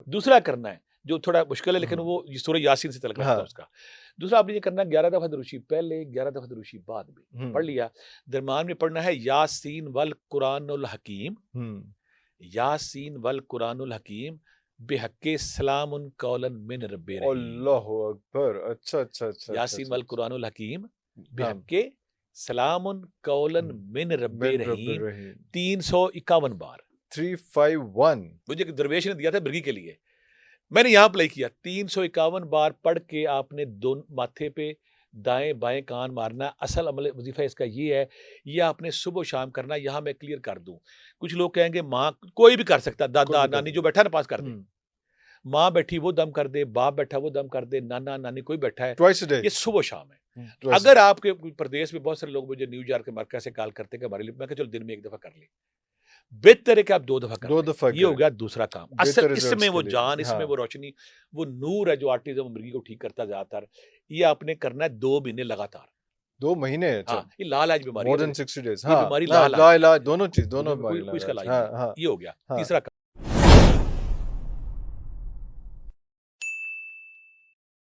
दूसरा करना है जो थोड़ा मुश्किल है, लेकिन हम्म, वो सूरह यासीन से तल्लुक़ रखता है हाँ, उसका। दूसरा आपने ये करना है 11 दफ़ा दुरूद शरीफ पहले, 11 दफ़ा दुरूद शरीफ बाद में। पढ़ हम्म, लिया, दरमियान में पढ़ना है यासीन वल कुरानुल हकीम, हम्म, यासीन वल कुरानुल हकीम बिहक्के सलामुन कौलन मिन रब्बिर रहीम। अल्लाहु अकबर। अच्छा, अच्छा, अच्छा, अच्छा, यासीन अच्छा, वल अच्छा। कुरानुल हकीम हाँ, बिहक्के सलामुन कौलन हम्म, मिन रब्बिर बिन रब्बिर रहीम रहीम। 351 बार। 351। मुझे एक दरवेश ने दिया था मिर्गी के लिए। मैंने यहाँ अप्लाई किया 351 बार पढ़ के आपने दोनों माथे पे दाएं-बाएं कान मारना है। असल अमल वज़ीफ़ा इसका ये है, ये आपने सुबह शाम करना है। यहाँ मैं क्लियर कर दूँ। कुछ लोग कहेंगे माँ कोई भी कर सकता है, कोई दादा, भी कर नानी जो सकता बैठा है ना पास कर है। दे। माँ बैठी वो दम कर दे, बाप बैठा वो दम कर दे, नाना-नानी कोई बैठा है, ट्वाइस अ डे। ये सुबह शाम है। ट्वाइस अ अगर डे। आपके प्रदेश में बहुत सारे लोग मुझे न्यूयॉर्क के मरकज़ से कॉल करते हैं कि हमारे लिए, मैं कहा चलो दिन में 1 दफ़ा कर ले। बेहतर है कि आप 2 दफ़ा कर 2 लें। दफ़ा ये हो करें, गया दूसरा काम। असल बेहतर इसमें रिज़ल्ट्स के वो लिए। जान, इसमें हाँ, वो रोशनी, वो नूर है जो ऑटिज़्म मिर्गी को ठीक करता है ज़्यादातर। ये आपने करना है 2 महीने लगातार। 2 महीने, अच्छा। हाँ, ये लाइलाज बीमारी है मोर फिर। Then 60 days. ये हाँ, बीमारी हाँ, लाइलाज है। लाइलाज दोनों चीज़, दोनों दुनिया में कोई बीमारी कोई इसका लाइलाज। इलाज नहीं हाँ, है। हाँ, ये हो गया, हाँ। तीसरा